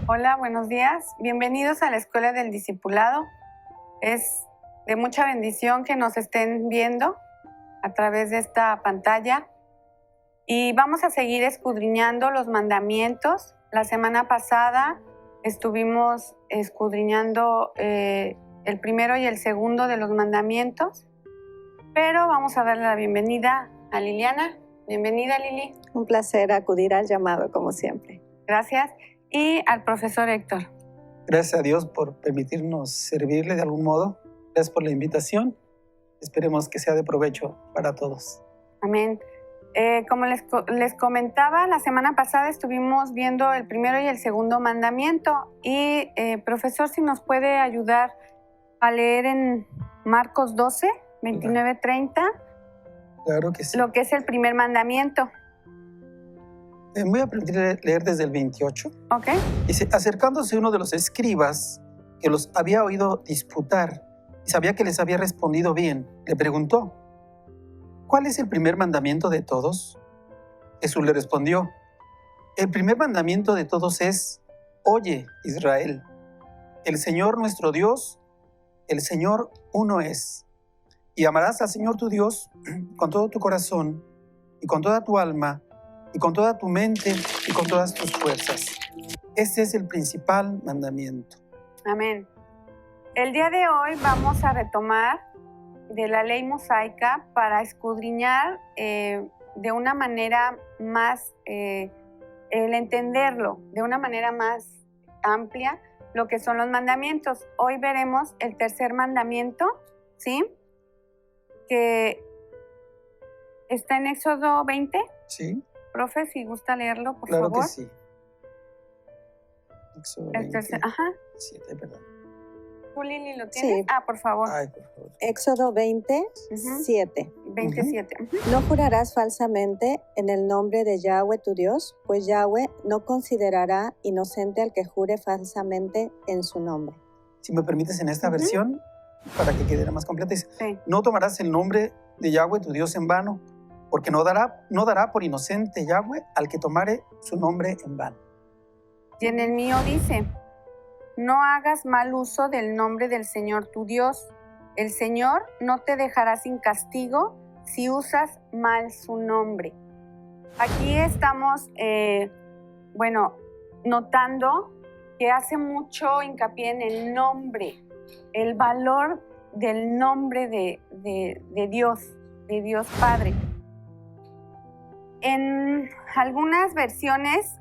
Hola, buenos días. Bienvenidos a la Escuela del Discipulado. Es de mucha bendición que nos estén viendo a través de esta pantalla. Y vamos a seguir escudriñando los mandamientos. La semana pasada estuvimos escudriñando el primero y el segundo de los mandamientos. Pero vamos a darle la bienvenida a Liliana. Bienvenida, Lili. Un placer acudir al llamado, como siempre. Gracias. Y al profesor Héctor. Gracias a Dios por permitirnos servirle de algún modo. Gracias por la invitación. Esperemos que sea de provecho para todos. Amén. Como les comentaba, la semana pasada estuvimos viendo el primero y el segundo mandamiento. Y, profesor, si nos puede ayudar a leer en Marcos 12, 29-30. Claro que sí. Lo que es el primer mandamiento. Voy a permitir leer desde el 28. Ok. Dice, acercándose uno de los escribas que los había oído disputar y sabía que les había respondido bien, le preguntó, ¿cuál es el primer mandamiento de todos? Jesús le respondió, el primer mandamiento de todos es, oye, Israel, el Señor nuestro Dios, el Señor uno es, y amarás al Señor tu Dios con todo tu corazón y con toda tu alma y con toda tu mente y con todas tus fuerzas. Este es el principal mandamiento. Amén. El día de hoy vamos a retomar de la ley mosaica para escudriñar de una manera más, el entenderlo, de una manera más amplia, lo que son los mandamientos. Hoy veremos el tercer mandamiento, ¿sí? Que está en Éxodo 20. ¿Sí? Profe, si gusta leerlo, por Claro favor. que sí. Éxodo El tercer, 20, ajá. 7, perdón. ¿Tú, Lili, lo tienes? Sí. Por favor. Ay, por favor. Éxodo 20, Ujú. 7. 27. Ujú. No jurarás falsamente en el nombre de Yahweh tu Dios, pues Yahweh no considerará inocente al que jure falsamente en su nombre. Si me permites en esta Ujú. versión, para que quede más completa, dice, Sí. no tomarás el nombre de Yahweh tu Dios en vano, porque no dará por inocente Yahweh al que tomare su nombre en vano. Y en el mío dice, no hagas mal uso del nombre del Señor tu Dios. El Señor no te dejará sin castigo si usas mal su nombre. Aquí estamos, notando que hace mucho hincapié en el nombre, el valor del nombre de Dios Padre. En algunas versiones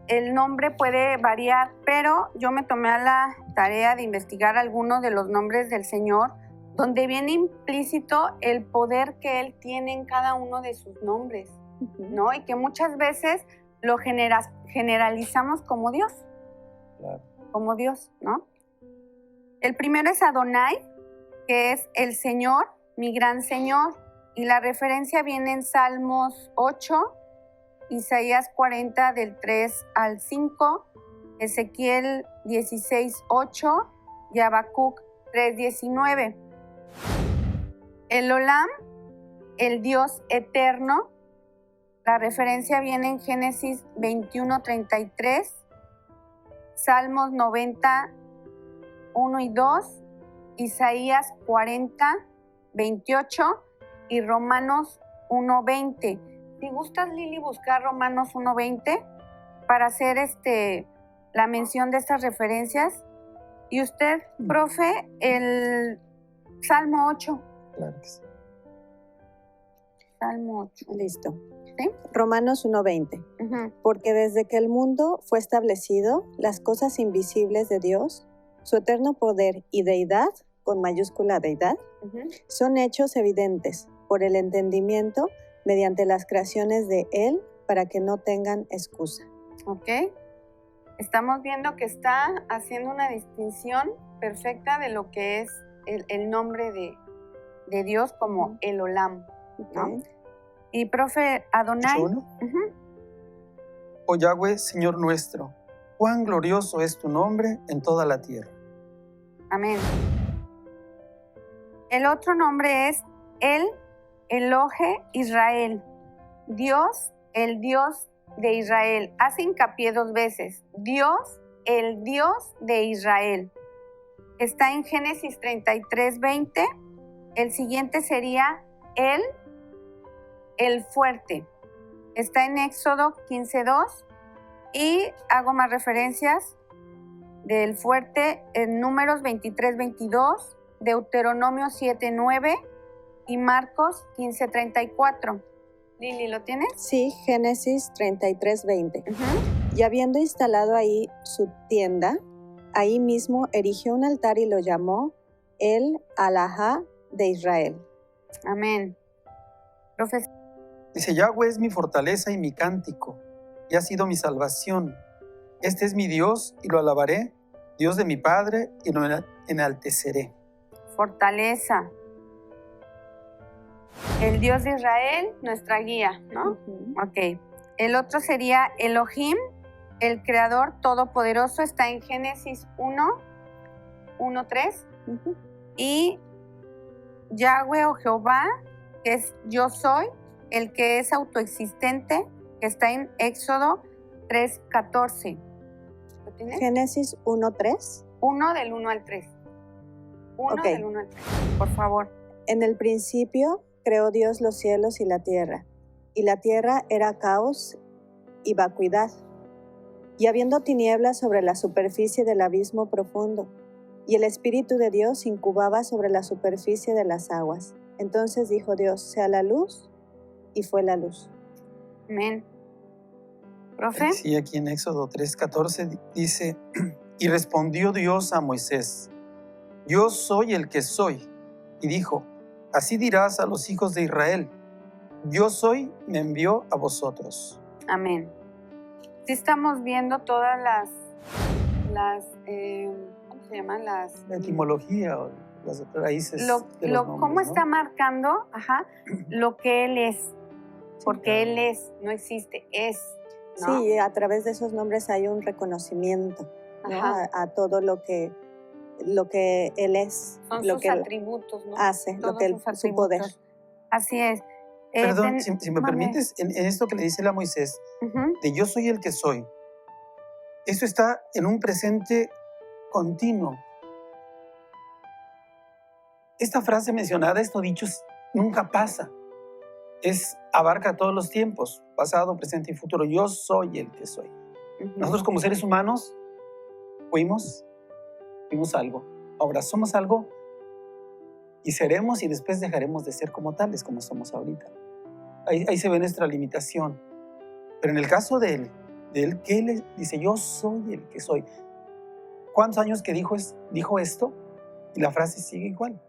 el nombre puede variar, pero yo me tomé a la tarea de investigar algunos de los nombres del Señor, donde viene implícito el poder que Él tiene en cada uno de sus nombres, ¿no? Y que muchas veces lo generalizamos como Dios, ¿no? El primero es Adonai, que es el Señor, mi gran Señor, y la referencia viene en Salmos 8, Isaías 40 del 3 al 5, Ezequiel 16, 8 y Habacuc 3, 19. El Olam, el Dios eterno, la referencia viene en Génesis 21, 33, Salmos 90, 1 y 2, Isaías 40, 28 y Romanos 1, 20. Si gustas, Lili, buscar Romanos 1, 20 para hacer la mención de estas referencias. Y usted, profe, el Salmo 8. Claro que sí. Salmo 8. Listo. ¿Sí? Romanos 1:20. Uh-huh. Porque desde que el mundo fue establecido, las cosas invisibles de Dios, su eterno poder y deidad, con mayúscula deidad, son hechos evidentes por el entendimiento mediante las creaciones de Él para que no tengan excusa. Ok. Estamos viendo que está haciendo una distinción perfecta de lo que es el nombre de Dios como el Olam, ¿no? Okay. Y profe, Adonai. Oh Yahweh, Señor nuestro, cuán glorioso es tu nombre en toda la tierra. Amén. El otro nombre es el Elohe Israel, Dios, el Dios de Israel. Hace hincapié 2 veces. Dios, el Dios de Israel. Está en Génesis 33:20. El siguiente sería el fuerte. Está en Éxodo 15:2. Y hago más referencias del fuerte en Números 23:22, Deuteronomio 7:9 y Marcos 15:34. Lili, ¿lo tienes? Sí, Génesis 33:20. Uh-huh. Y habiendo instalado ahí su tienda, ahí mismo erigió un altar y lo llamó el Alajá de Israel. Amén. Profesor. Dice, Yahweh es mi fortaleza y mi cántico, y ha sido mi salvación. Este es mi Dios y lo alabaré, Dios de mi Padre, y lo enalteceré. Fortaleza. El Dios de Israel, nuestra guía, ¿no? Uh-huh. Ok. El otro sería Elohim, el Creador Todopoderoso, está en Génesis 1:3. Uh-huh. Y Yahweh o Jehová, que es yo soy, el que es autoexistente, que está en Éxodo 3:14. ¿Lo tienes? Génesis 1:3. 1 del 1 al 3. 1 Ok. del 1 al 3, por favor. En el principio creó Dios los cielos y la tierra era caos y vacuidad, y habiendo tinieblas sobre la superficie del abismo profundo, y el Espíritu de Dios incubaba sobre la superficie de las aguas. Entonces dijo Dios, sea la luz, y fue la luz. Amén. ¿Profe? Sí, aquí en Éxodo 3:14 dice, y respondió Dios a Moisés, yo soy el que soy. Y dijo, así dirás a los hijos de Israel, yo soy, me envió a vosotros. Amén. Sí estamos viendo todas las ¿cómo se llaman? La etimología o las raíces de los nombres, cómo ¿no? está marcando, lo que Él es. Porque claro. Él es, no existe, es, ¿no? Sí, a través de esos nombres hay un reconocimiento, ¿no? a todo lo que Él es. Son lo sus que Él atributos, ¿no? hace, Todos lo que sus su poder. atributos. Así es. Perdón, si me mande. permites, en esto que le dice a Moisés, Ujú. de yo soy el que soy, eso está en un presente continuo. Esta frase mencionada, estos dichos, nunca pasa. Abarca todos los tiempos, pasado, presente y futuro. Yo soy el que soy. Ujú. Nosotros como seres humanos fuimos algo. Ahora somos algo y seremos y después dejaremos de ser como tales, como somos ahorita. Ahí se ve nuestra limitación. Pero en el caso de él, que él dice, yo soy el que soy. ¿Cuántos años que dijo esto? Y la frase sigue igual.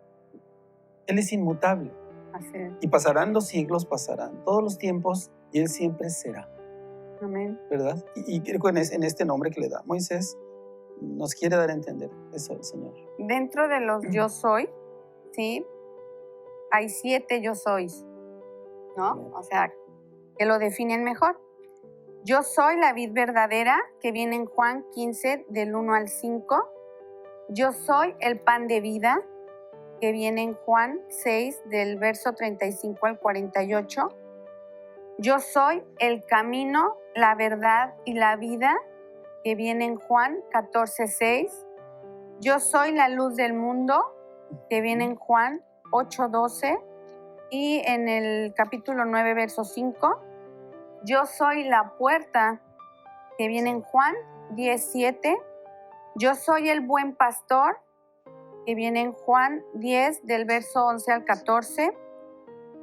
Él es inmutable. Así es. Y pasarán los siglos, pasarán todos los tiempos, y él siempre será. Amén. ¿Verdad? Y creo que en este nombre que le da Moisés, nos quiere dar a entender eso el Señor. Dentro de los yo soy, ¿sí? Hay 7 yo sois, ¿no? Bien. O sea, que lo definen mejor. Yo soy la vid verdadera, que viene en Juan 15, del 1 al 5. Yo soy el pan de vida, que viene en Juan 6, del verso 35 al 48. Yo soy el camino, la verdad y la vida, que viene en Juan 14, 6. Yo soy la luz del mundo, que viene en Juan 8, 12. Y en el capítulo 9, verso 5. Yo soy la puerta, que viene en Juan 17. Yo soy el buen pastor, que viene en Juan 10, del verso 11 al 14.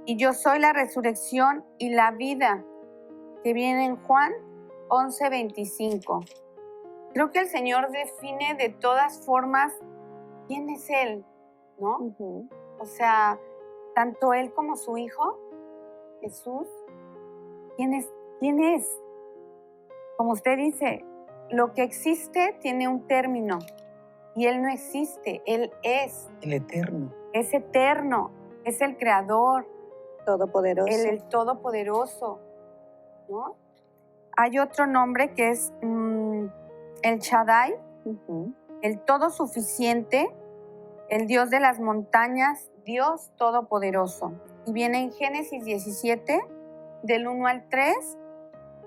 Y yo soy la resurrección y la vida, que viene en Juan 11, 25. Creo que el Señor define de todas formas quién es Él, ¿no? Uh-huh. O sea, tanto Él como su Hijo, Jesús, ¿quién es? Como usted dice, lo que existe tiene un término y Él no existe, Él es. El eterno. Es eterno, es el Creador, Todopoderoso. el Todopoderoso, ¿no? Hay otro nombre que es el Shaddai, Uh-huh. el Todo Suficiente, el Dios de las montañas, Dios Todopoderoso. Y viene en Génesis 17, del 1 al 3.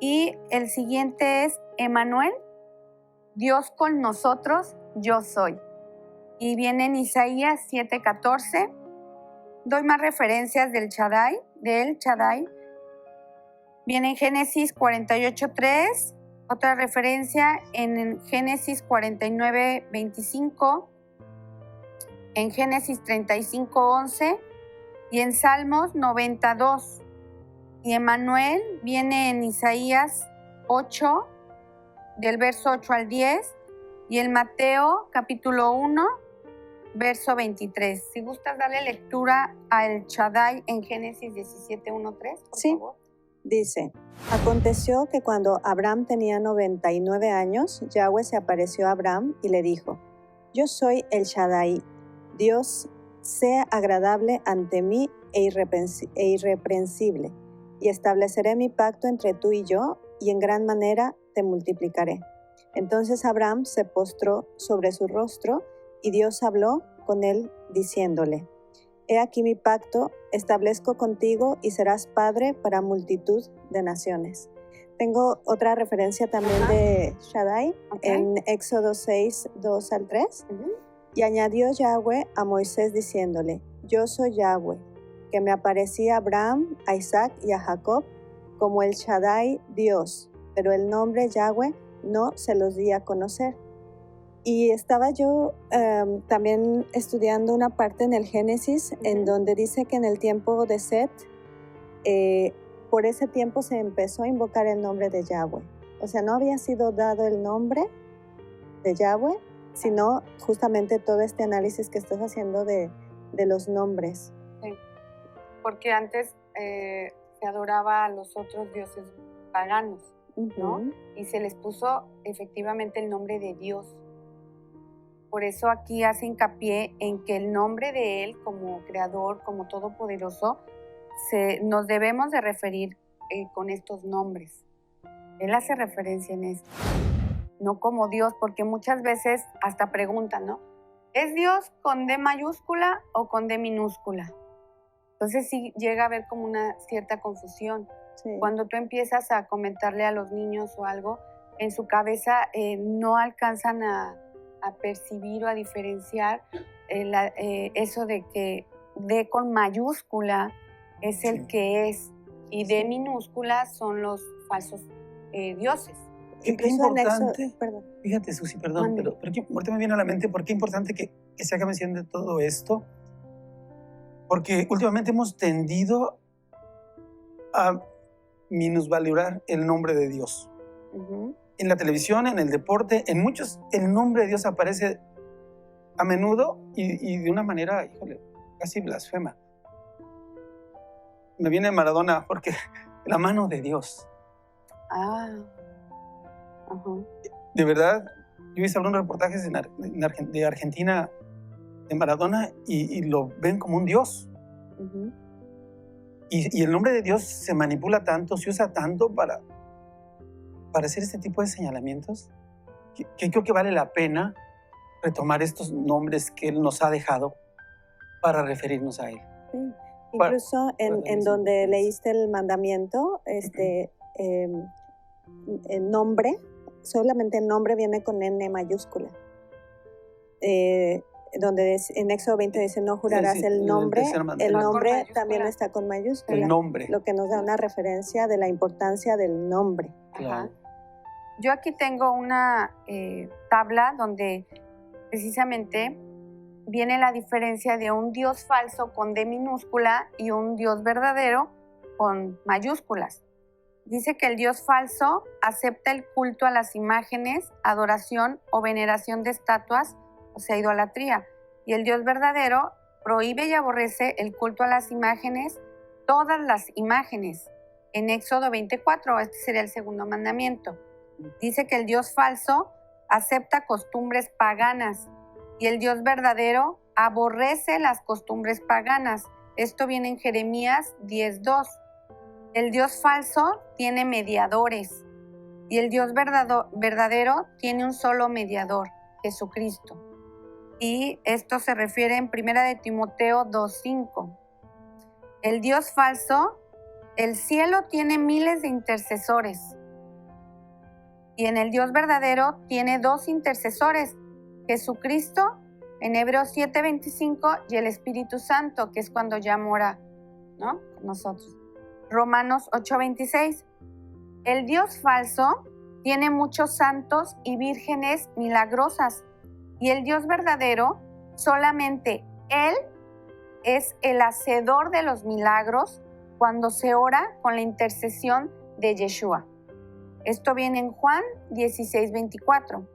Y el siguiente es Emmanuel, Dios con nosotros, yo soy. Y viene en Isaías 7:14. Doy más referencias del Shaddai. Viene en Génesis 48:3. Otra referencia en Génesis 49:25. En Génesis 35:11. Y en Salmos 92. Y Emmanuel viene en Isaías 8, del verso 8 al 10. Y en Mateo capítulo 1, verso 23. Si gustas darle lectura al Shaddai en Génesis 17:1-3, por favor. Dice, aconteció que cuando Abraham tenía 99 años, Yahweh se apareció a Abraham y le dijo, yo soy el Shaddai, Dios sea agradable ante mí e irreprensible, y estableceré mi pacto entre tú y yo, y en gran manera te multiplicaré. Entonces Abraham se postró sobre su rostro, y Dios habló con él diciéndole, he aquí mi pacto, establezco contigo y serás padre para multitud de naciones. Tengo otra referencia también de Shaddai en Éxodo 6, 2 al 3. Y añadió Yahweh a Moisés diciéndole, yo soy Yahweh, que me aparecí a Abraham, a Isaac y a Jacob como el Shaddai Dios, pero el nombre Yahweh no se los di a conocer. Y estaba yo también estudiando una parte en el Génesis en donde dice que en el tiempo de Set, por ese tiempo se empezó a invocar el nombre de Yahweh. O sea, no había sido dado el nombre de Yahweh, sino justamente todo este análisis que estás haciendo de los nombres. Sí, porque antes se adoraba a los otros dioses paganos, ¿no? Y se les puso efectivamente el nombre de Dios. Por eso aquí hace hincapié en que el nombre de Él como Creador, como Todopoderoso, nos debemos de referir con estos nombres. Él hace referencia en esto, no como Dios, porque muchas veces hasta preguntan, ¿no? ¿Es Dios con D mayúscula o con D minúscula? Entonces sí llega a haber como una cierta confusión. Sí. Cuando tú empiezas a comentarle a los niños o algo, en su cabeza no alcanzan a percibir o a diferenciar eso de que D con mayúscula es el que es y D minúscula son los falsos dioses. Qué importante. Perdón. Fíjate, Susi, perdón, pero ahorita me viene a la mente por qué es importante que se haga mención de todo esto. Porque últimamente hemos tendido a minusvalorar el nombre de Dios. En la televisión, en el deporte, en muchos, el nombre de Dios aparece a menudo y de una manera, híjole, casi blasfema. Me viene Maradona porque la mano de Dios. De verdad, yo hice algunos reportajes de Argentina, de Maradona, y lo ven como un Dios. Y el nombre de Dios se manipula tanto, se usa tanto para hacer este tipo de señalamientos, que creo que vale la pena retomar estos nombres que Él nos ha dejado para referirnos a Él. Sí. Incluso en donde leíste el mandamiento, el nombre, solamente el nombre viene con N mayúscula. Donde en Éxodo 20 dice, no jurarás el nombre también está con mayúscula. El nombre. Lo que nos da una referencia de la importancia del nombre. Claro. Yo aquí tengo una tabla donde precisamente viene la diferencia de un Dios falso con D minúscula y un Dios verdadero con mayúsculas. Dice que el Dios falso acepta el culto a las imágenes, adoración o veneración de estatuas, o sea, idolatría. Y el Dios verdadero prohíbe y aborrece el culto a las imágenes, todas las imágenes. En Éxodo 24, este sería el segundo mandamiento. Dice que el Dios falso acepta costumbres paganas y el Dios verdadero aborrece las costumbres paganas. Esto viene en Jeremías 10:2. El Dios falso tiene mediadores y el Dios verdadero tiene un solo mediador, Jesucristo. Y esto se refiere en 1 de Timoteo 2:5. El Dios falso, el cielo tiene miles de intercesores, Y en el Dios verdadero tiene dos intercesores, Jesucristo, en Hebreos 7:25, y el Espíritu Santo, que es cuando ya mora, ¿no?, con nosotros. Romanos 8:26. El Dios falso tiene muchos santos y vírgenes milagrosas, y el Dios verdadero, solamente Él es el hacedor de los milagros cuando se ora con la intercesión de Yeshua. Esto viene en Juan 16:24.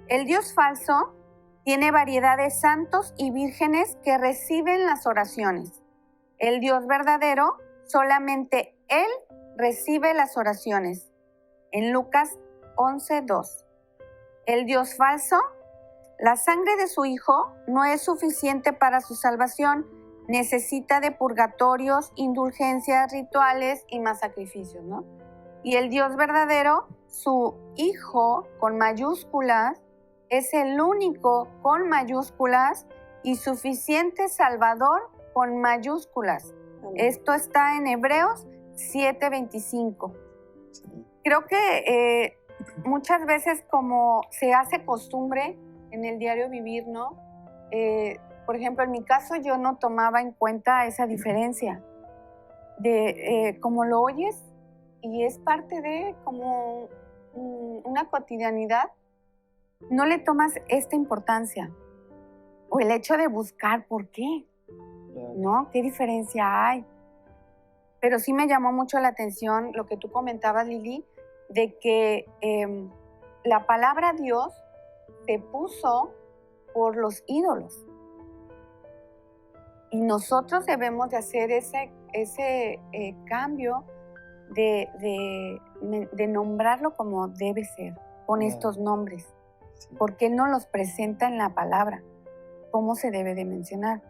El Dios falso tiene variedad de santos y vírgenes que reciben las oraciones. El Dios verdadero, solamente Él recibe las oraciones. En Lucas 11:2. El Dios falso, la sangre de su Hijo no es suficiente para su salvación. Necesita de purgatorios, indulgencias, rituales y más sacrificios, ¿no? Y el Dios verdadero, su Hijo con mayúsculas, es el único con mayúsculas y suficiente Salvador con mayúsculas. Esto está en Hebreos 7:25. Creo que muchas veces, como se hace costumbre en el diario vivir, ¿no? Por ejemplo, en mi caso yo no tomaba en cuenta esa diferencia de como lo oyes y es parte de como una cotidianidad, no le tomas esta importancia. O el hecho de buscar por qué, ¿no? ¿Qué diferencia hay? Pero sí me llamó mucho la atención lo que tú comentabas, Lili, de que la palabra Dios se puso por los ídolos. Y nosotros debemos de hacer ese cambio de nombrarlo como debe ser, con estos nombres. Sí. Porque Él nos los presenta en la palabra, cómo se debe de mencionar.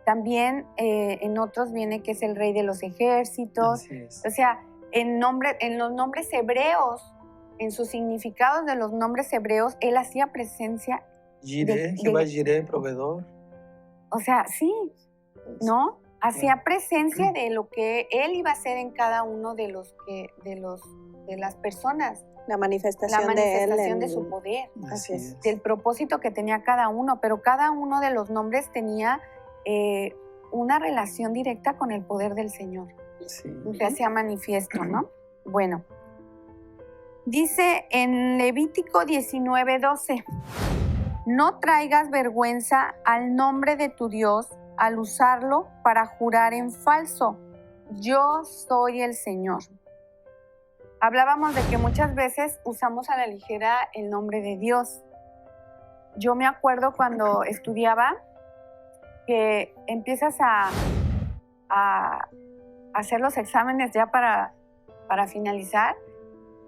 También en otros viene que es el Rey de los ejércitos. O sea, en los nombres hebreos, en sus significados de los nombres hebreos, Él hacía presencia. Jehová Jireh, proveedor. O sea, sí, ¿no? Hacía presencia de lo que Él iba a hacer en cada uno de las personas. La manifestación de Él. De su poder. Así es. Del propósito que tenía cada uno. Pero cada uno de los nombres tenía una relación directa con el poder del Señor. Sí. Se hacía manifiesto, ¿no? Bueno. Dice en Levítico 19:12. No traigas vergüenza al nombre de tu Dios al usarlo para jurar en falso. Yo soy el Señor. Hablábamos de que muchas veces usamos a la ligera el nombre de Dios. Yo me acuerdo cuando estudiaba que empiezas a hacer los exámenes ya para finalizar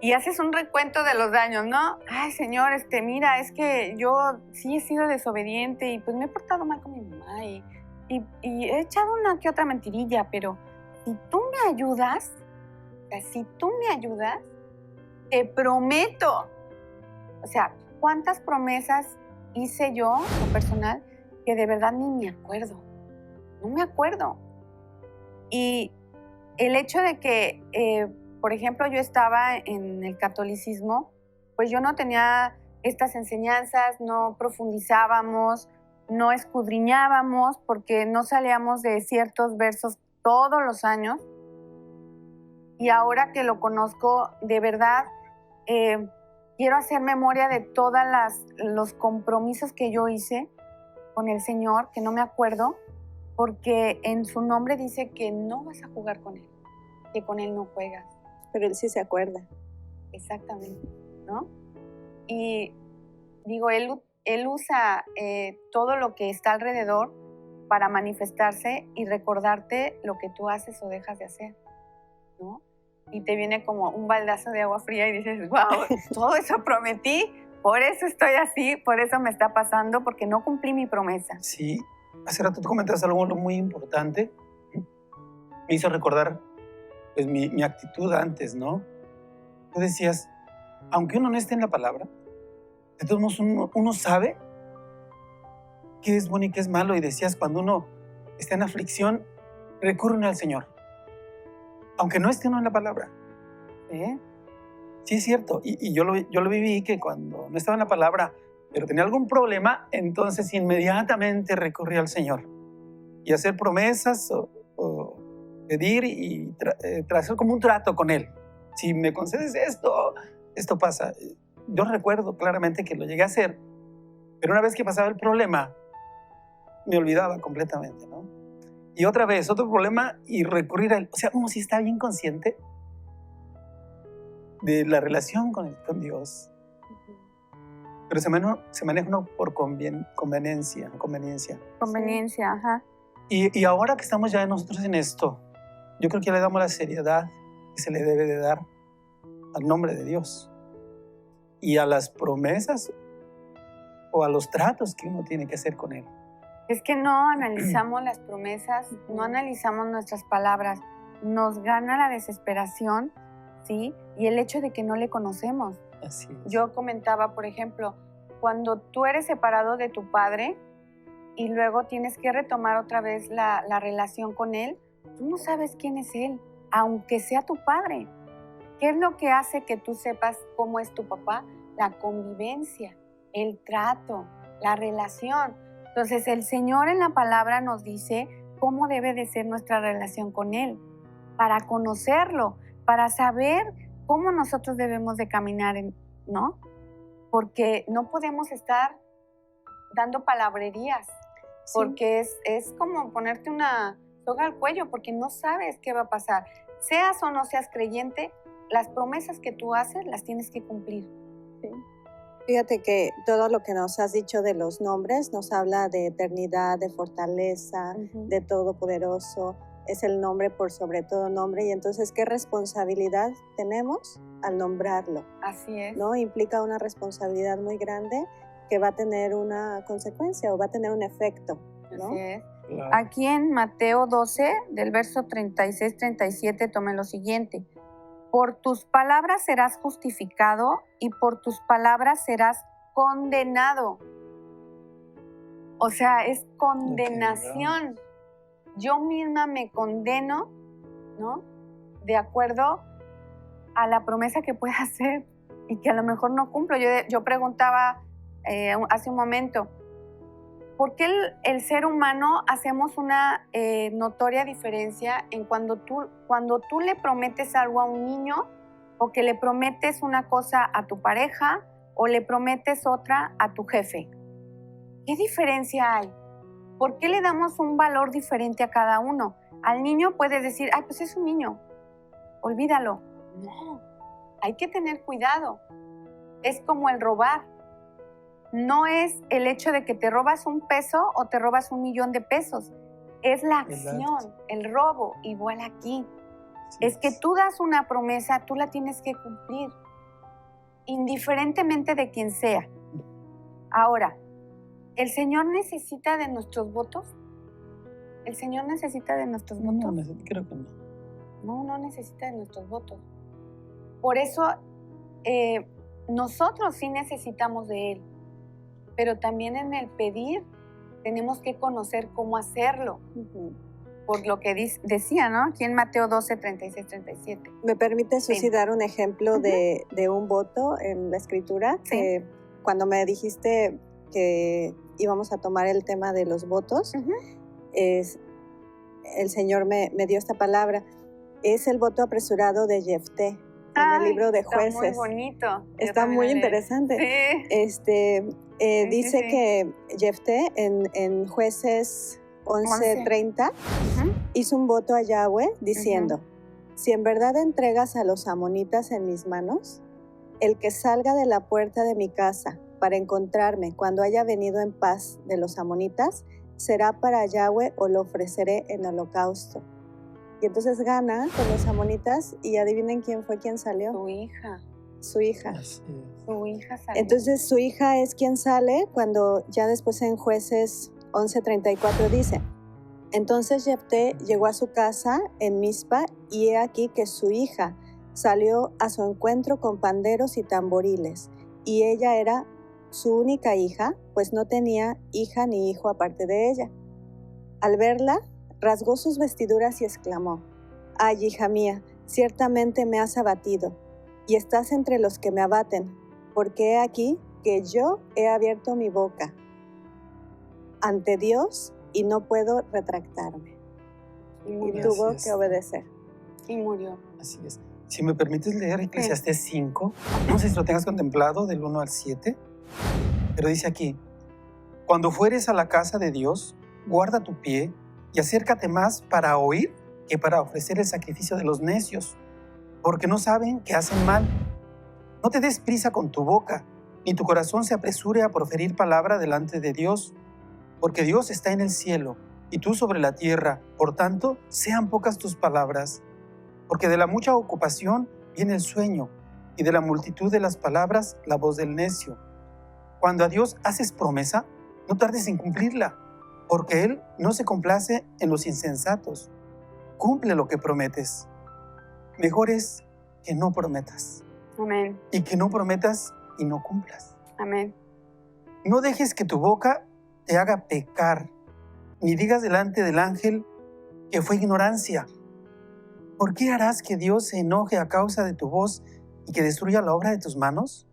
y haces un recuento de los daños, ¿no? Ay, Señor, mira, es que yo sí he sido desobediente y pues me he portado mal con mi mamá y he echado una que otra mentirilla, pero si tú me ayudas, te prometo. O sea, ¿cuántas promesas hice yo, en lo personal, que de verdad ni me acuerdo? No me acuerdo. Y el hecho de que, por ejemplo, yo estaba en el catolicismo, pues yo no tenía estas enseñanzas, no profundizábamos, no escudriñábamos, porque no salíamos de ciertos versos todos los años. Y ahora que lo conozco, de verdad, quiero hacer memoria de todos los compromisos que yo hice con el Señor, que no me acuerdo, porque en su nombre dice que no vas a jugar con Él, que con Él no juegas. Pero Él sí se acuerda. Exactamente, ¿no? Y digo, Él usa todo lo que está alrededor para manifestarse y recordarte lo que tú haces o dejas de hacer, ¿no? Y te viene como un baldazo de agua fría y dices, wow, todo eso prometí, por eso estoy así, por eso me está pasando, porque no cumplí mi promesa. Sí, hace rato tú comentaste algo muy importante. Me hizo recordar pues mi actitud antes, ¿no? Tú decías, aunque uno no esté en la palabra, de todos modos uno sabe qué es bueno y qué es malo. Y decías, cuando uno está en aflicción, recurre al Señor. Aunque no esté uno en la palabra. Sí, es cierto. Y yo lo viví, que cuando no estaba en la palabra, pero tenía algún problema, entonces inmediatamente recurrí al Señor. Y hacer promesas o pedir y hacer como un trato con Él. Si me concedes esto pasa. Yo recuerdo claramente que lo llegué a hacer, pero una vez que pasaba el problema, me olvidaba completamente, ¿no? Y otra vez, otro problema y recurrir a Él. O sea, uno sí está bien consciente de la relación con Dios. Pero se maneja uno por conveniencia. Conveniencia, ajá. Y ahora que estamos ya nosotros en esto, yo creo que ya le damos la seriedad que se le debe de dar al nombre de Dios y a las promesas o a los tratos que uno tiene que hacer con Él. Es que no analizamos las promesas, no analizamos nuestras palabras, nos gana la desesperación, ¿sí? Y el hecho de que no le conocemos. Así es. Yo comentaba, por ejemplo, cuando tú eres separado de tu padre y luego tienes que retomar otra vez la relación con él, tú no sabes quién es él, aunque sea tu padre. ¿Qué es lo que hace que tú sepas cómo es tu papá? La convivencia, el trato, la relación. Entonces, el Señor en la palabra nos dice cómo debe de ser nuestra relación con Él, para conocerlo, para saber cómo nosotros debemos de caminar, ¿no? Porque no podemos estar dando palabrerías, sí. Porque es como ponerte una soga al cuello, porque no sabes qué va a pasar. Seas o no seas creyente, las promesas que tú haces las tienes que cumplir. Sí. Fíjate que todo lo que nos has dicho de los nombres nos habla de eternidad, de fortaleza, de todopoderoso. Es el nombre por sobre todo nombre. Y entonces, ¿qué responsabilidad tenemos al nombrarlo? Así es. ¿No? Implica una responsabilidad muy grande que va a tener una consecuencia o va a tener un efecto, ¿no? Así es. Claro. Aquí en Mateo 12, del verso 36-37, tome lo siguiente. Por tus palabras serás justificado y por tus palabras serás condenado. O sea, es condenación. Yo misma me condeno, ¿no? De acuerdo a la promesa que pueda hacer y que a lo mejor no cumplo. Yo preguntaba hace un momento, ¿por qué el ser humano hacemos una notoria diferencia en cuando tú le prometes algo a un niño o que le prometes una cosa a tu pareja o le prometes otra a tu jefe? ¿Qué diferencia hay? ¿Por qué le damos un valor diferente a cada uno? Al niño puedes decir, ay, pues es un niño, olvídalo. No, hay que tener cuidado. Es como el robar. No es el hecho de que te robas un peso o te robas 1,000,000 de pesos. Es la acción, el robo, igual aquí. Sí, es que tú das una promesa, tú la tienes que cumplir, indiferentemente de quién sea. Ahora, ¿el Señor necesita de nuestros votos? ¿El Señor necesita de nuestros votos? No, creo que no. No necesita de nuestros votos. Por eso, nosotros sí necesitamos de Él. Pero también en el pedir tenemos que conocer cómo hacerlo. Por lo que decía, ¿no? Aquí en Mateo 12, 36-37. ¿Me permite, Susi, dar un ejemplo de un voto en la Escritura? Sí. Que cuando me dijiste que íbamos a tomar el tema de los votos, el Señor me dio esta palabra. Es el voto apresurado de Jefté. En el libro de Jueces. Está muy bonito. Está muy interesante. Sí. Dice que Jefté en Jueces 11:30 hizo un voto a Yahweh diciendo, si en verdad entregas a los amonitas en mis manos, el que salga de la puerta de mi casa para encontrarme cuando haya venido en paz de los amonitas, será para Yahweh o lo ofreceré en holocausto. Y entonces gana con los amonitas y adivinen quién fue quien salió. Su hija. Su hija. Su hija salió. Entonces su hija es quien sale cuando ya después en Jueces 11:34 dice, entonces Jefté llegó a su casa en Mizpa y he aquí que su hija salió a su encuentro con panderos y tamboriles y ella era su única hija, pues no tenía hija ni hijo aparte de ella. Al verla, rasgó sus vestiduras y exclamó, ay, hija mía, ciertamente me has abatido. y estás entre los que me abaten, porque he aquí que yo he abierto mi boca ante Dios y no puedo retractarme. Y tuvo que obedecer. Y murió. Así es. Si me permites leer Eclesiastés 5, no sé si lo tengas contemplado del 1 al 7, pero dice aquí: cuando fueres a la casa de Dios, guarda tu pie y acércate más para oír que para ofrecer el sacrificio de los necios, porque no saben que hacen mal. No te des prisa con tu boca, ni tu corazón se apresure a proferir palabra delante de Dios, porque Dios está en el cielo y tú sobre la tierra, por tanto, sean pocas tus palabras. Porque de la mucha ocupación viene el sueño, y de la multitud de las palabras la voz del necio. Cuando a Dios haces promesa, no tardes en cumplirla, porque Él no se complace en los insensatos. Cumple lo que prometes. Mejor es que no prometas. Amén. Y que no prometas y no cumplas. Amén. No dejes que tu boca te haga pecar, ni digas delante del ángel que fue ignorancia. ¿Por qué harás que Dios se enoje a causa de tu voz y que destruya la obra de tus manos?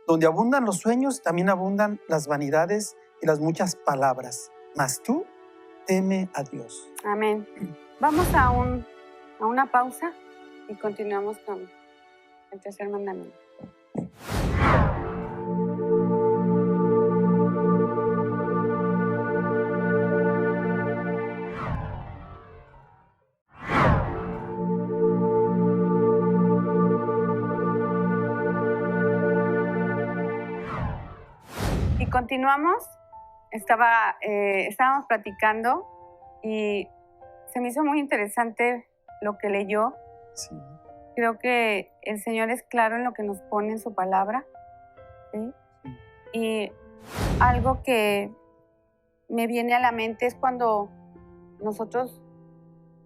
Donde abundan los sueños, también abundan las vanidades y las muchas palabras. Mas tú teme a Dios. Amén. Vamos a una pausa y continuamos con el tercer mandamiento. Y continuamos. Estábamos platicando y se me hizo muy interesante lo que leyó. Sí. Creo que el Señor es claro en lo que nos pone en su palabra, ¿sí? Y algo que me viene a la mente es cuando nosotros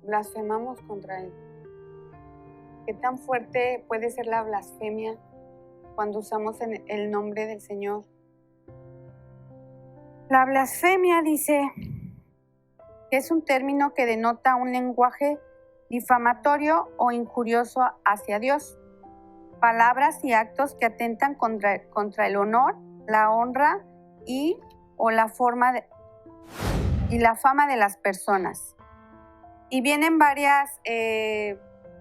blasfemamos contra Él. ¿Qué tan fuerte puede ser la blasfemia cuando usamos el nombre del Señor? La blasfemia dice que es un término que denota un lenguaje difamatorio o injurioso hacia Dios, palabras y actos que atentan contra el honor, la honra y la fama de las personas. Y vienen varias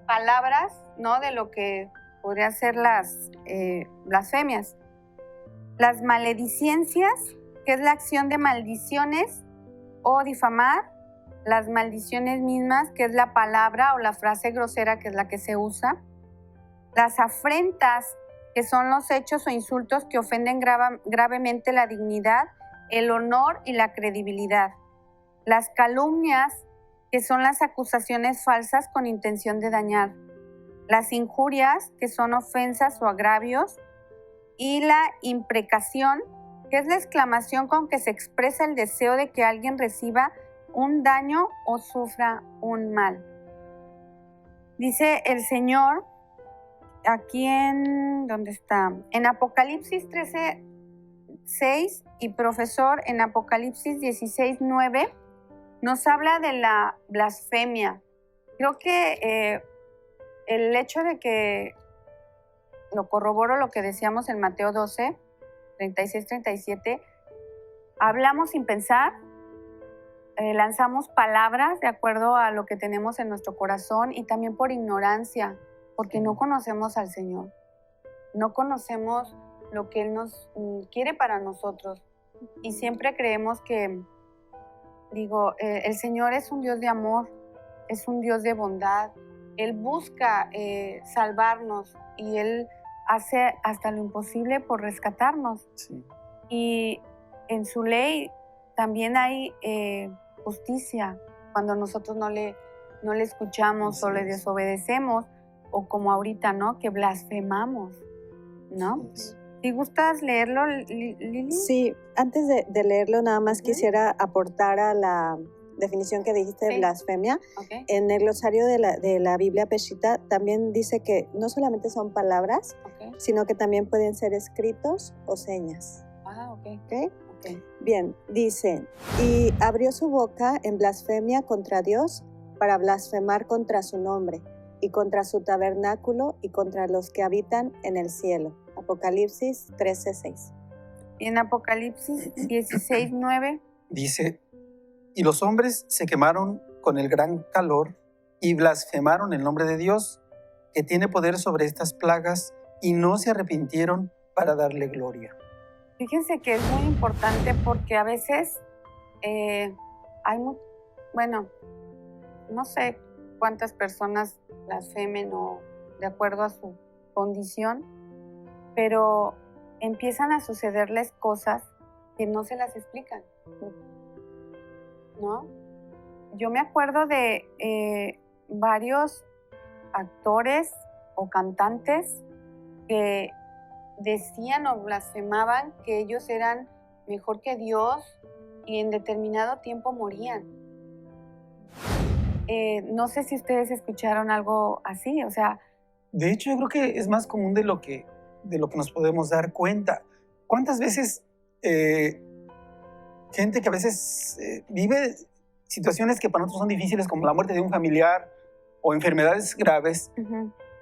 palabras, ¿no?, de lo que podrían ser las blasfemias. Las maledicencias, que es la acción de maldiciones o difamar. Las maldiciones mismas, que es la palabra o la frase grosera, que es la que se usa. Las afrentas, que son los hechos o insultos que ofenden gravemente la dignidad, el honor y la credibilidad. Las calumnias, que son las acusaciones falsas con intención de dañar. Las injurias, que son ofensas o agravios. Y la imprecación, que es la exclamación con que se expresa el deseo de que alguien reciba un daño o sufra un mal. Dice el Señor aquí ¿dónde está? En Apocalipsis 13:6 y profesor en Apocalipsis 16:9 nos habla de la blasfemia. Creo que el hecho de que lo corroboro lo que decíamos en Mateo 12, 36-37, hablamos sin pensar, lanzamos palabras de acuerdo a lo que tenemos en nuestro corazón y también por ignorancia, porque no conocemos al Señor, no conocemos lo que Él nos quiere para nosotros y siempre creemos que, el Señor es un Dios de amor, es un Dios de bondad, Él busca salvarnos y Él hace hasta lo imposible por rescatarnos. Sí. Y en su ley también hay justicia cuando nosotros no le escuchamos o le desobedecemos, o como ahorita, ¿no?, que blasfemamos, ¿no? ¿Si gustas leerlo, Lili? Sí, antes de leerlo nada más quisiera aportar a la definición que dijiste de blasfemia. Okay. En el glosario de la Biblia Peshitta también dice que no solamente son palabras, sino que también pueden ser escritos o señas. Okay. Bien, dice, y abrió su boca en blasfemia contra Dios para blasfemar contra su nombre, y contra su tabernáculo y contra los que habitan en el cielo. Apocalipsis 13:6. Y en Apocalipsis 16:9 dice, y los hombres se quemaron con el gran calor y blasfemaron el nombre de Dios, que tiene poder sobre estas plagas, y no se arrepintieron para darle gloria. Fíjense que es muy importante porque a veces bueno, no sé cuántas personas blasfemen o de acuerdo a su condición, pero empiezan a sucederles cosas que no se las explican, ¿no? Yo me acuerdo de varios actores o cantantes que decían o blasfemaban que ellos eran mejor que Dios y en determinado tiempo morían. No sé si ustedes escucharon algo así, o sea... De hecho, yo creo que es más común de lo que nos podemos dar cuenta. ¿Cuántas veces gente que a veces vive situaciones que para nosotros son difíciles, como la muerte de un familiar o enfermedades graves,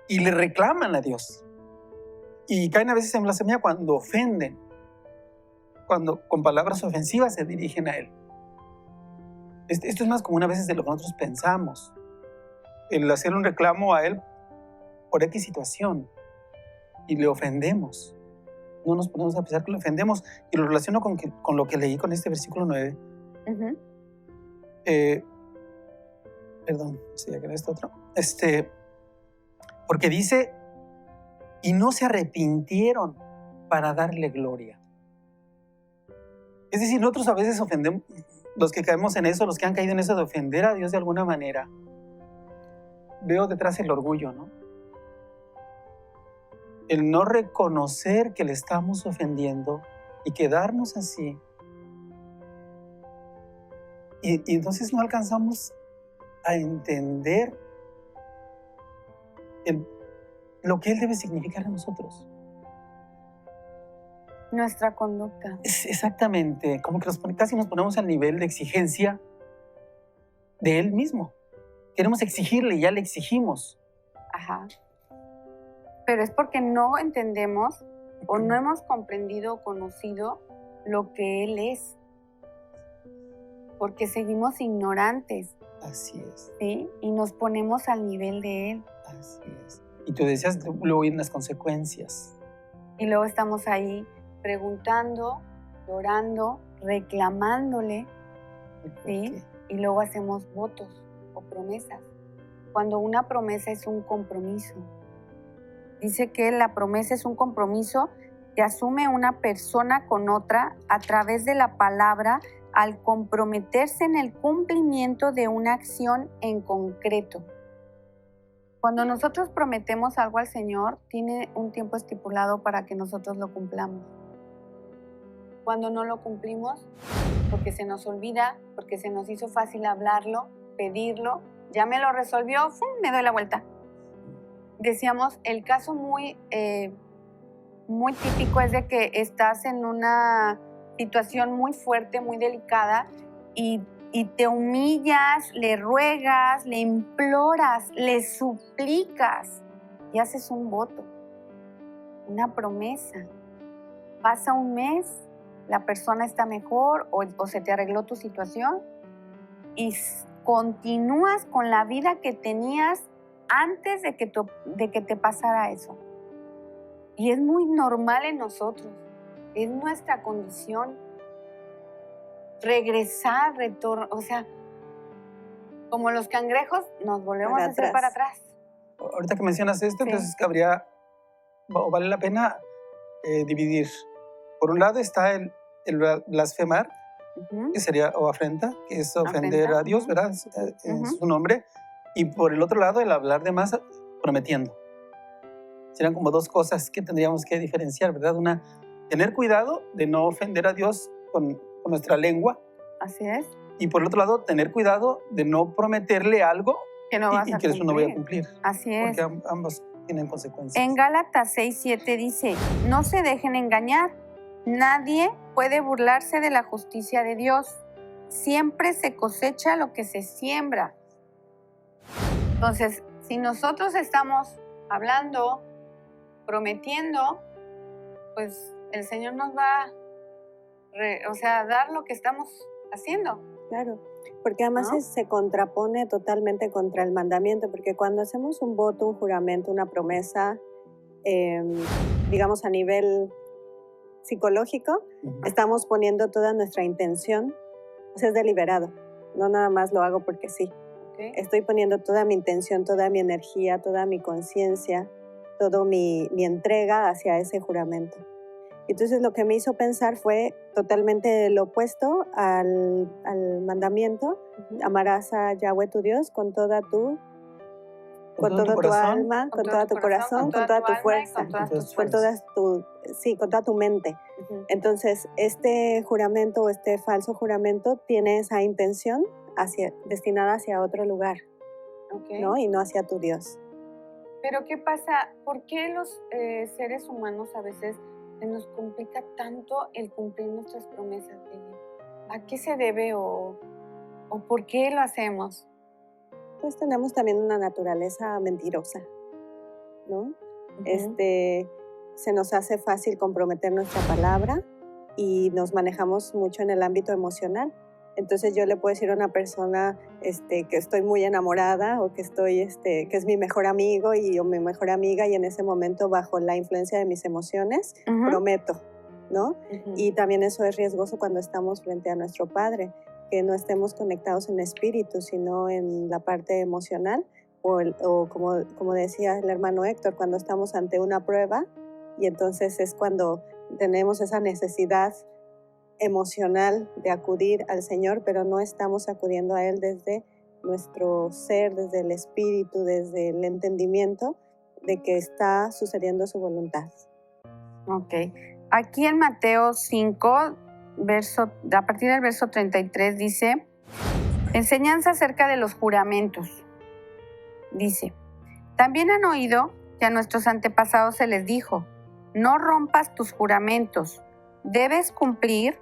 y le reclaman a Dios? Y caen a veces en blasfemia cuando ofenden, cuando con palabras ofensivas se dirigen a Él. Esto es más común a veces de lo que nosotros pensamos. El hacer un reclamo a Él por X situación y le ofendemos. No nos ponemos a pensar que le ofendemos. Y lo relaciono con lo que leí con este versículo 9. Perdón, si ya que era otro. Porque dice, y no se arrepintieron para darle gloria. Es decir, nosotros a veces ofendemos, los que caemos en eso, los que han caído en eso de ofender a Dios de alguna manera, veo detrás el orgullo, ¿no? El no reconocer que le estamos ofendiendo y quedarnos así. Y entonces no alcanzamos a entender lo que Él debe significar a nosotros. Nuestra conducta. Exactamente, como que casi nos ponemos al nivel de exigencia de Él mismo. Queremos exigirle y ya le exigimos. Ajá. Pero es porque no entendemos o no hemos comprendido o conocido lo que Él es. Porque seguimos ignorantes. Así es. ¿Sí? Y nos ponemos al nivel de Él. Así es. Y tú decías, luego vienen las consecuencias. Y luego estamos ahí preguntando, llorando, reclamándole, ¿sí? Y luego hacemos votos o promesas. Cuando una promesa es un compromiso. Dice que la promesa es un compromiso que asume una persona con otra a través de la palabra al comprometerse en el cumplimiento de una acción en concreto. Cuando nosotros prometemos algo al Señor, tiene un tiempo estipulado para que nosotros lo cumplamos. Cuando no lo cumplimos, porque se nos olvida, porque se nos hizo fácil hablarlo, pedirlo, ya me lo resolvió, ¡fum!, me doy la vuelta. Decíamos, el caso muy típico es de que estás en una situación muy fuerte, muy delicada y te humillas, le ruegas, le imploras, le suplicas y haces un voto, una promesa. Pasa un mes, la persona está mejor o se te arregló tu situación y continúas con la vida que tenías antes de que te pasara eso. Y es muy normal en nosotros, es nuestra condición. Regresar, o sea, como los cangrejos, nos volvemos a hacer para atrás. Ahorita que mencionas esto, Sí. Entonces vale la pena dividir. Por un lado está el blasfemar, que sería, o afrenta, que es ofender a Dios, ¿verdad? En su nombre. Y por el otro lado, el hablar de más prometiendo. Serían como dos cosas que tendríamos que diferenciar, ¿verdad? Una, tener cuidado de no ofender a Dios con nuestra lengua. Así es. Y por el otro lado, tener cuidado de no prometerle algo Que no vas y a que eso no voy a cumplir. Así es. Porque ambos tienen consecuencias. En Gálatas 6:7 dice, no se dejen engañar. Nadie puede burlarse de la justicia de Dios. Siempre se cosecha lo que se siembra. Entonces, Si nosotros estamos hablando, prometiendo, pues el Señor nos va a dar lo que estamos haciendo. Claro, porque además ¿No? se contrapone totalmente contra el mandamiento, porque cuando hacemos un voto, un juramento, una promesa, digamos a nivel psicológico, estamos poniendo toda nuestra intención, o sea, es deliberado, no nada más lo hago porque sí. Okay. Estoy poniendo toda mi intención, toda mi energía, toda mi conciencia, toda mi entrega hacia ese juramento. Entonces lo que me hizo pensar fue totalmente lo opuesto al mandamiento. Amarás a Yahweh tu Dios con toda tu alma, con todo tu corazón, con toda tu fuerza, con toda tu mente. Entonces, este juramento o este falso juramento tiene esa intención destinada hacia otro lugar, ¿no? Y no hacia tu Dios. Pero ¿qué pasa? ¿Por qué los seres humanos a veces se nos complica tanto el cumplir nuestras promesas? ¿A qué se debe o por qué lo hacemos? Pues tenemos también una naturaleza mentirosa, ¿no? Se nos hace fácil comprometer nuestra palabra y nos manejamos mucho en el ámbito emocional. Entonces yo le puedo decir a una persona que estoy muy enamorada o que que es mi mejor amigo o mi mejor amiga, y en ese momento, bajo la influencia de mis emociones, prometo, ¿no? Y también eso es riesgoso cuando estamos frente a nuestro Padre, que no estemos conectados en espíritu, sino en la parte emocional, o como decía el hermano Héctor, cuando estamos ante una prueba, y entonces es cuando tenemos esa necesidad emocional de acudir al Señor, pero no estamos acudiendo a Él desde nuestro ser, desde el espíritu, desde el entendimiento de que está sucediendo su voluntad. Ok. Aquí en Mateo 5, a partir del verso 33 dice, enseñanza acerca de los juramentos. Dice, también han oído que a nuestros antepasados se les dijo, no rompas tus juramentos, debes cumplir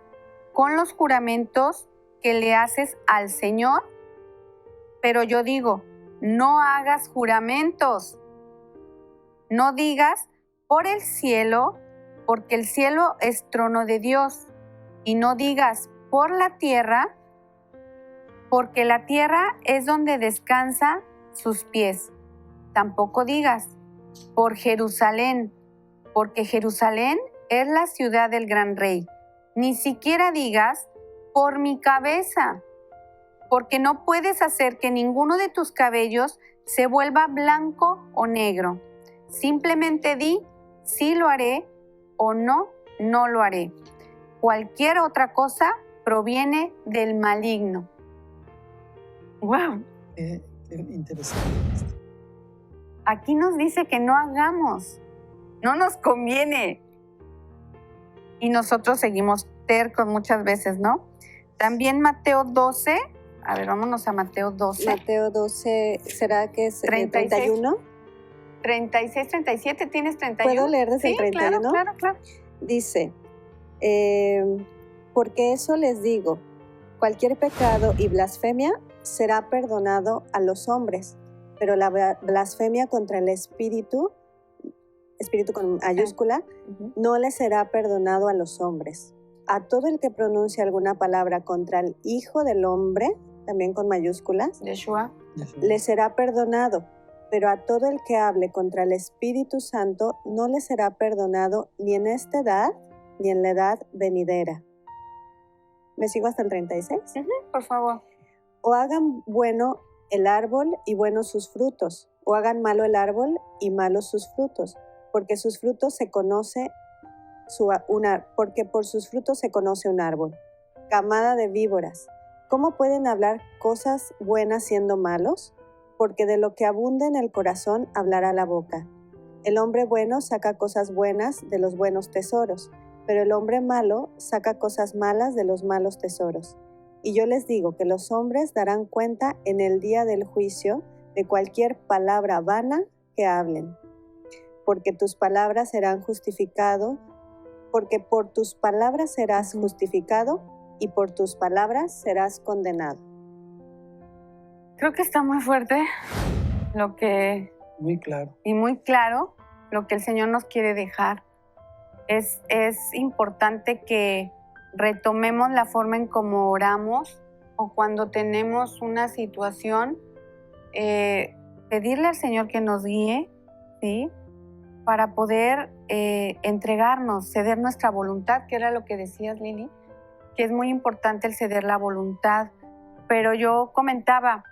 con los juramentos que le haces al Señor. Pero yo digo, no hagas juramentos. No digas por el cielo, porque el cielo es trono de Dios. Y no digas por la tierra, porque la tierra es donde descansa sus pies. Tampoco digas por Jerusalén, porque Jerusalén es la ciudad del gran rey. Ni siquiera digas por mi cabeza, porque no puedes hacer que ninguno de tus cabellos se vuelva blanco o negro. Simplemente di, sí lo haré, o no, no lo haré. Cualquier otra cosa proviene del maligno. ¡Wow! Qué interesante. Aquí nos dice que no hagamos, no nos conviene. Y nosotros seguimos tercos muchas veces, ¿no? También Mateo 12, a ver, vámonos a Mateo 12. Mateo 12, ¿será que es 31? 36, 37, ¿tienes 31? ¿Puedo leer desde el 31? Claro. Dice, porque eso les digo, cualquier pecado y blasfemia será perdonado a los hombres, pero la blasfemia contra el espíritu con mayúscula, no le será perdonado a los hombres. A todo el que pronuncie alguna palabra contra el Hijo del Hombre, también con mayúsculas, Yeshua, le será perdonado, pero a todo el que hable contra el Espíritu Santo no le será perdonado ni en esta edad ni en la edad venidera. ¿Me sigo hasta el 36? por favor. O hagan bueno el árbol y buenos sus frutos, o hagan malo el árbol y malos sus frutos, porque sus frutos se conoce porque por sus frutos se conoce un árbol. Camada de víboras, ¿cómo pueden hablar cosas buenas siendo malos? Porque de lo que abunda en el corazón hablará la boca. El hombre bueno saca cosas buenas de los buenos tesoros, pero el hombre malo saca cosas malas de los malos tesoros. Y yo les digo que los hombres darán cuenta en el día del juicio de cualquier palabra vana que hablen. Porque tus palabras serán justificado, porque por tus palabras serás justificado y por tus palabras serás condenado. Creo que está muy fuerte. lo que... Muy claro. Y muy claro lo que el Señor nos quiere dejar. Es importante que retomemos la forma en cómo oramos o cuando tenemos una situación, pedirle al Señor que nos guíe, ¿sí? Para poder entregarnos, ceder nuestra voluntad, que era lo que decías, Lili, que es muy importante el ceder la voluntad. Pero yo comentaba,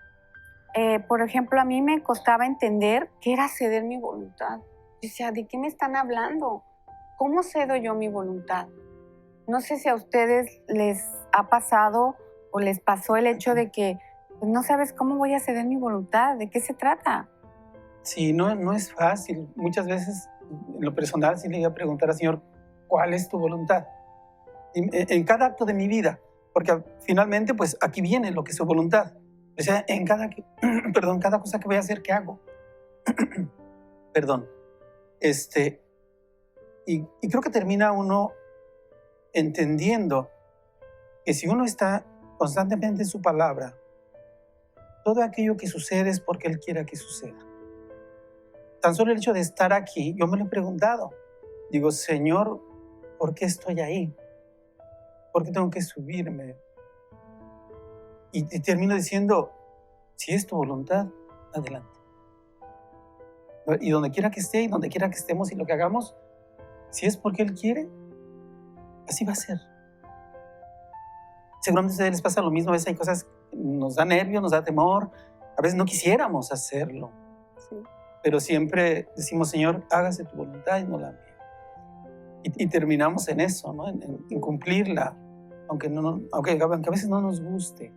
por ejemplo, a mí me costaba entender qué era ceder mi voluntad. Yo decía, ¿de qué me están hablando? ¿Cómo cedo yo mi voluntad? No sé si a ustedes les ha pasado o les pasó el hecho de que pues, no sabes cómo voy a ceder mi voluntad, ¿de qué se trata? Sí, no es fácil. Muchas veces, en lo personal, sí le iba a preguntar al Señor, ¿cuál es tu voluntad? En cada acto de mi vida, porque finalmente, pues aquí viene lo que es su voluntad. O sea, en cada cosa que voy a hacer, ¿qué hago? Perdón. Y creo que termina uno entendiendo que si uno está constantemente en su palabra, todo aquello que sucede es porque Él quiera que suceda. Tan solo el hecho de estar aquí, yo me lo he preguntado. Digo, Señor, ¿por qué estoy ahí? ¿Por qué tengo que subirme? Y termino diciendo, si es tu voluntad, adelante. Y donde quiera que esté, y donde quiera que estemos y lo que hagamos, si es porque Él quiere, así va a ser. Seguramente a ustedes les pasa lo mismo. A veces hay cosas que nos da nervio, nos da temor. A veces no quisiéramos hacerlo. Sí. Pero siempre decimos, Señor, hágase tu voluntad y no la mía. Y terminamos en eso, ¿no? En cumplirla, aunque a veces no nos guste.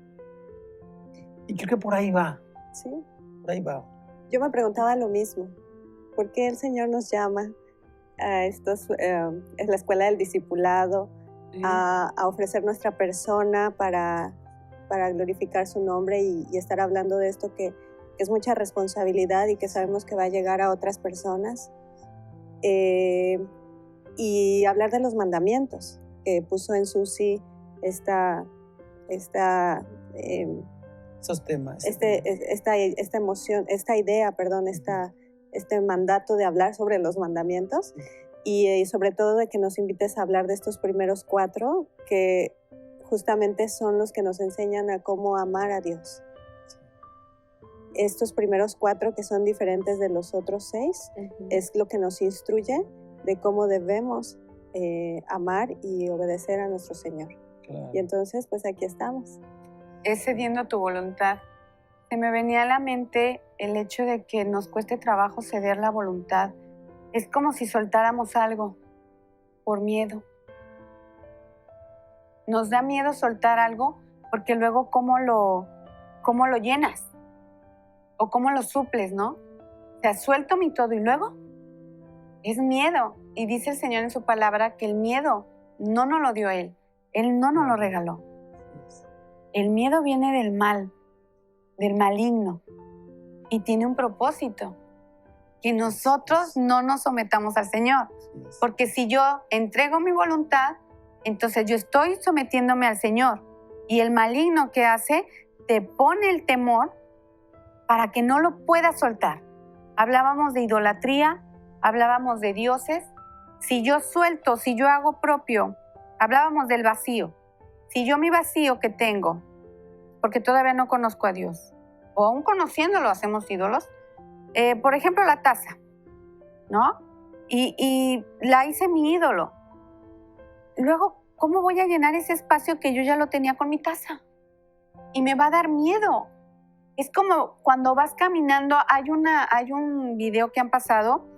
Y creo que por ahí va. Sí. Por ahí va. Yo me preguntaba lo mismo. ¿Por qué el Señor nos llama a estos, en la escuela del discipulado, a ofrecer nuestra persona para glorificar su nombre y estar hablando de esto que es mucha responsabilidad y que sabemos que va a llegar a otras personas? Y hablar de los mandamientos que puso en Susi esta Esos temas. esta emoción, esta idea, perdón, este mandato de hablar sobre los mandamientos y sobre todo de que nos invites a hablar de estos primeros 4 que justamente son los que nos enseñan a cómo amar a Dios. Estos primeros 4 que son diferentes de los otros 6 es lo que nos instruye de cómo debemos amar y obedecer a nuestro Señor. Claro. Y entonces, pues aquí estamos. Es cediendo tu voluntad. Se me venía a la mente el hecho de que nos cueste trabajo ceder la voluntad. Es como si soltáramos algo por miedo. Nos da miedo soltar algo porque luego cómo lo llenas o cómo lo suples, ¿no? O sea, suelto mi todo y luego es miedo. Y dice el Señor en su palabra que el miedo no nos lo dio Él. Él no nos lo regaló. El miedo viene del mal, del maligno, y tiene un propósito, que nosotros no nos sometamos al Señor. Porque si yo entrego mi voluntad, entonces yo estoy sometiéndome al Señor. Y el maligno que hace, te pone el temor para que no lo puedas soltar. Hablábamos de idolatría, hablábamos de dioses. Si yo suelto, si yo hago propio, hablábamos del vacío. Si yo mi vacío que tengo, porque todavía no conozco a Dios, o aún conociéndolo hacemos ídolos, por ejemplo la taza, ¿no? Y la hice mi ídolo. Luego, ¿cómo voy a llenar ese espacio que yo ya lo tenía con mi taza? Y me va a dar miedo. Es como cuando vas caminando, hay un video que han pasado,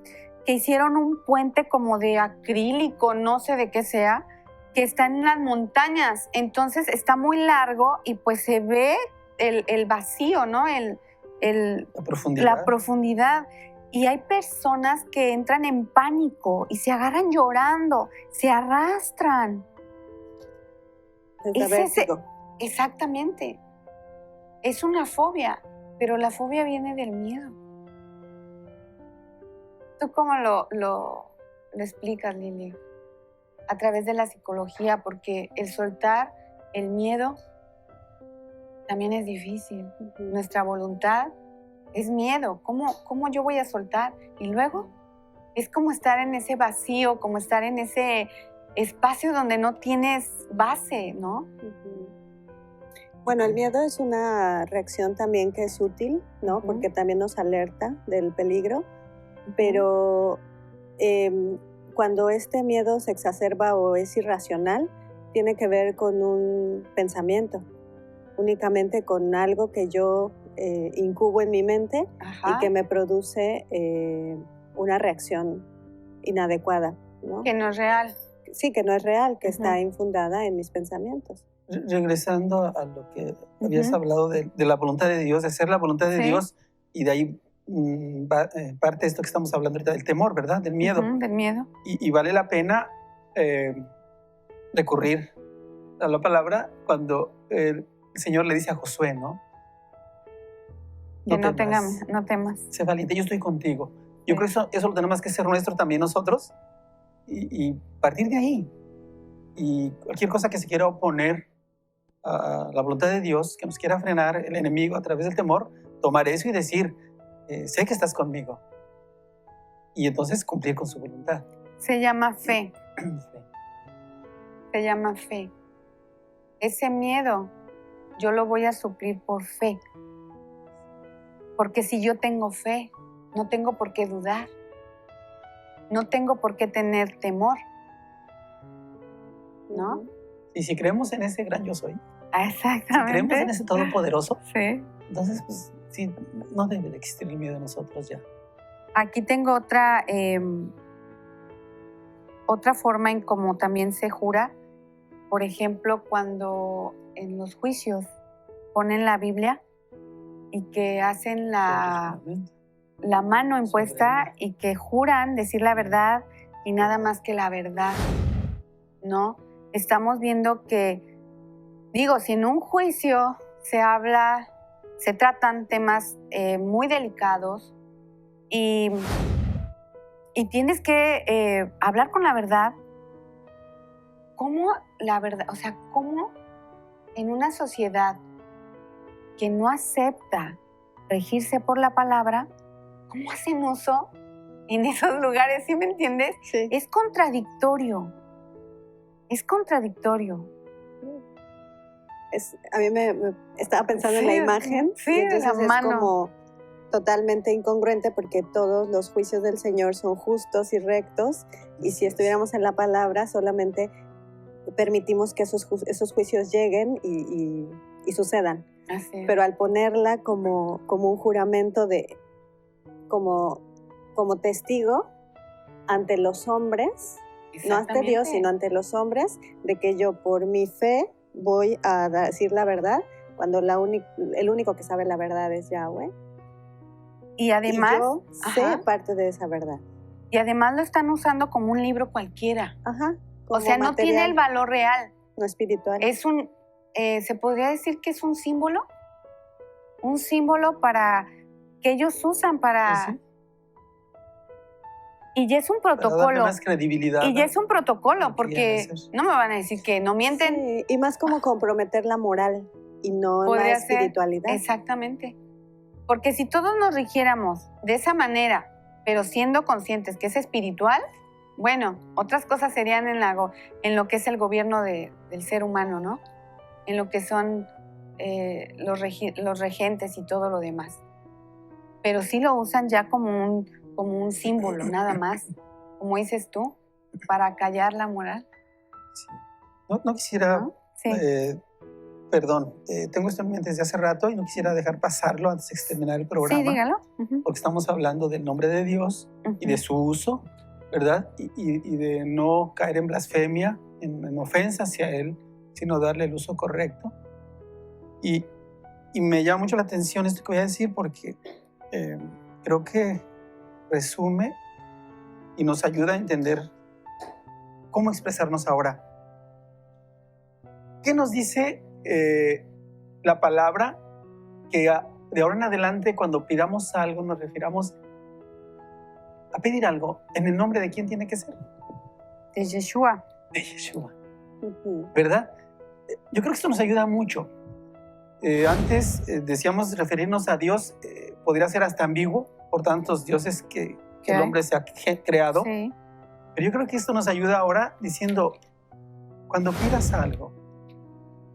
que hicieron un puente como de acrílico, no sé de qué sea, que está en las montañas, entonces está muy largo y pues se ve el vacío, ¿no? La profundidad. Y hay personas que entran en pánico y se agarran llorando, se arrastran. Exactamente. Es una fobia, pero la fobia viene del miedo. ¿Tú cómo lo explicas, Lili? A través de la psicología, porque el soltar el miedo también es difícil. Nuestra voluntad es miedo. ¿Cómo yo voy a soltar? Y luego es como estar en ese vacío, como estar en ese espacio donde no tienes base, ¿no? Bueno, el miedo es una reacción también que es útil, ¿no? Porque también nos alerta del peligro, pero cuando este miedo se exacerba o es irracional, tiene que ver con un pensamiento, únicamente con algo que yo incubo en mi mente y que me produce una reacción inadecuada, ¿no? Que no es real. Sí, que no es real, que está infundada en mis pensamientos. Regresando a lo que habías hablado de la voluntad de Dios, de hacer la voluntad de Dios, y de ahí parte de esto que estamos hablando ahorita, del temor, ¿verdad? Del miedo. Del miedo. Y vale la pena recurrir a la palabra cuando el Señor le dice a Josué, ¿no? Que no temas. Sé valiente, yo estoy contigo. Yo creo que eso lo tenemos que hacer nuestro también nosotros y partir de ahí. Y cualquier cosa que se quiera oponer a la voluntad de Dios, que nos quiera frenar el enemigo a través del temor, tomar eso y decir, sé que estás conmigo. Y entonces cumplir con su voluntad. Se llama fe. Se llama fe. Ese miedo yo lo voy a suplir por fe. Porque si yo tengo fe, no tengo por qué dudar. No tengo por qué tener temor. ¿No? Y si creemos en ese gran yo soy, exactamente. si creemos en ese todopoderoso, sí. Entonces, pues, sí, no debe de existir el miedo en nosotros ya. Aquí tengo otra forma en cómo también se jura. Por ejemplo, cuando en los juicios ponen la Biblia y que hacen la mano impuesta y que juran decir la verdad y nada más que la verdad, ¿no? Estamos viendo que, si en un juicio se tratan temas muy delicados y tienes que hablar con la verdad, ¿cómo la verdad, cómo en una sociedad que no acepta regirse por la palabra, cómo hacen uso en esos lugares? ¿Sí me entiendes? Sí. Es contradictorio. Es contradictorio. A mí me estaba pensando en la imagen. Sí, y entonces la mano. Es como totalmente incongruente porque todos los juicios del Señor son justos y rectos. Y si estuviéramos en la palabra, solamente permitimos que esos juicios lleguen y sucedan. Así es. Pero al ponerla como un juramento como testigo ante los hombres, no ante Dios, sino ante los hombres, de que yo por mi fe voy a decir la verdad, cuando el único que sabe la verdad es Yahweh. Y además, y yo sé parte de esa verdad. Y además lo están usando como un libro cualquiera. Ajá. O sea, no tiene el valor real. No espiritual. Es se podría decir que es un símbolo para que ellos usan para... Sí. Y ya es un protocolo. Para darle más credibilidad. Y ya es un protocolo, porque no me van a decir que no mienten. Sí, y más como comprometer la moral y no la espiritualidad. Exactamente. Porque si todos nos rigiéramos de esa manera, pero siendo conscientes que es espiritual, bueno, otras cosas serían en lo que es el gobierno del ser humano, ¿no? En lo que son los regentes y todo lo demás. Pero sí lo usan ya como un símbolo, nada más, como dices tú, para callar la moral. Sí. No quisiera, ¿no? Sí. Perdón, tengo esto en mente desde hace rato y no quisiera dejar pasarlo antes de terminar el programa. Sí, dígalo. Porque estamos hablando del nombre de Dios y de su uso, ¿verdad? Y de no caer en blasfemia, en ofensa hacia Él, sino darle el uso correcto. Y me llama mucho la atención esto que voy a decir porque creo que resume y nos ayuda a entender cómo expresarnos ahora. ¿Qué nos dice la palabra que de ahora en adelante cuando pidamos algo nos refiramos a pedir algo? ¿En el nombre de quién tiene que ser? De Yeshua. De Yeshua. ¿Verdad? Yo creo que esto nos ayuda mucho. Antes decíamos referirnos a Dios podría ser hasta ambiguo por tantos dioses que ¿Qué? el hombre se ha creado. Sí. Pero yo creo que esto nos ayuda ahora diciendo, cuando pidas algo,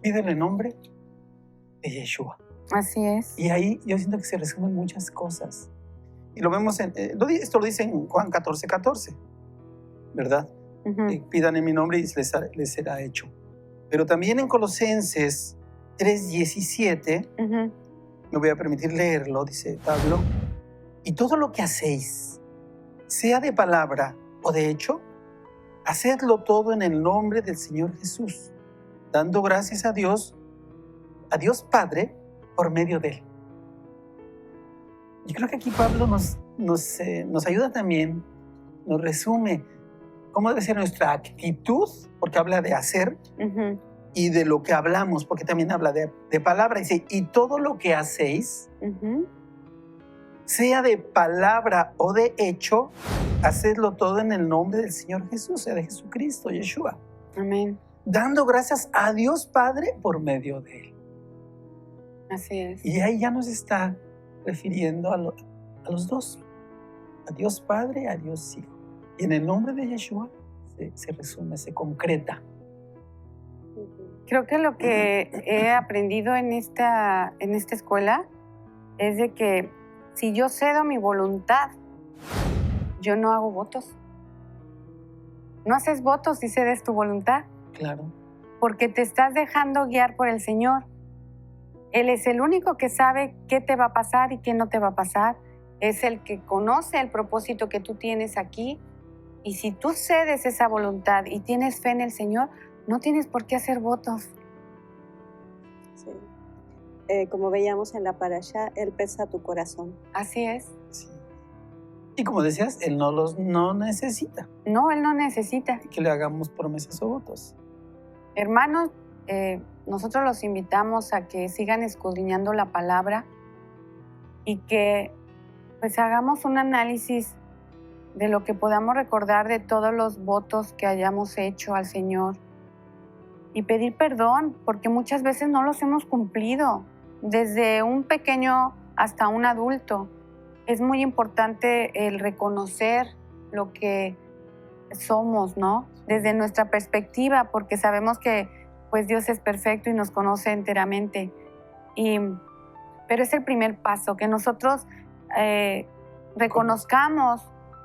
pídele en nombre de Yeshua. Así es. Y ahí yo siento que se resumen muchas cosas. Y lo vemos esto lo dice en Juan 14:14, ¿verdad? Ujú. Pidan en mi nombre y les será hecho. Pero también en Colosenses 3:17, Ujú. me voy a permitir leerlo, dice Pablo, y todo lo que hacéis, sea de palabra o de hecho, hacedlo todo en el nombre del Señor Jesús, dando gracias a Dios Padre, por medio de Él. Yo creo que aquí Pablo nos ayuda también, nos resume cómo debe ser nuestra actitud, porque habla de hacer, Ujú. y de lo que hablamos, porque también habla de palabra. Dice, y todo lo que hacéis, Ujú. sea de palabra o de hecho, hacedlo todo en el nombre del Señor Jesús, sea de Jesucristo, Yeshua, Amén. dando gracias a Dios Padre por medio de Él. Así es. Y ahí ya nos está refiriendo a los dos, a Dios Padre, a Dios Hijo. Y en el nombre de Yeshua se resume, se concreta. Creo que lo que he aprendido en esta escuela es de que si yo cedo mi voluntad, yo no hago votos. No haces votos si cedes tu voluntad, Claro. porque te estás dejando guiar por el Señor. Él es el único que sabe qué te va a pasar y qué no te va a pasar. Es el que conoce el propósito que tú tienes aquí. Y si tú cedes esa voluntad y tienes fe en el Señor, no tienes por qué hacer votos. Sí. Como veíamos en la parasha, Él pesa tu corazón. Así es. Sí. Y como decías, Él no necesita No, Él no necesita. que le hagamos promesas o votos. Hermanos, nosotros los invitamos a que sigan escudriñando la palabra y que pues hagamos un análisis de lo que podamos recordar de todos los votos que hayamos hecho al Señor y pedir perdón, porque muchas veces no los hemos cumplido, desde un pequeño hasta un adulto. Es muy importante el reconocer lo que somos, ¿no? Desde nuestra perspectiva, porque sabemos que pues Dios es perfecto y nos conoce enteramente. Pero es el primer paso, que nosotros reconozcamos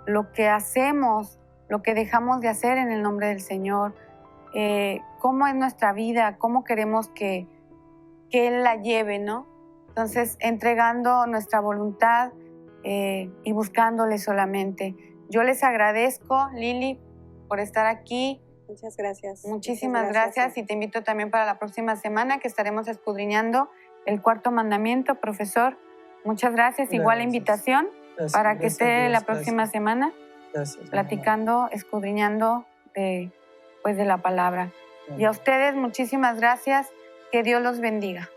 lo que hacemos, lo que dejamos de hacer en el nombre del Señor, cómo es nuestra vida, cómo queremos que Él la lleve, ¿no? Entonces, entregando nuestra voluntad y buscándole solamente. Yo les agradezco, Lili, por estar aquí. Muchas gracias. Muchísimas gracias y te invito también para la próxima semana que estaremos escudriñando el cuarto mandamiento, profesor. Muchas gracias. Igual la invitación para que esté la próxima semana platicando, escudriñando de la palabra. Y a ustedes muchísimas gracias. Que Dios los bendiga.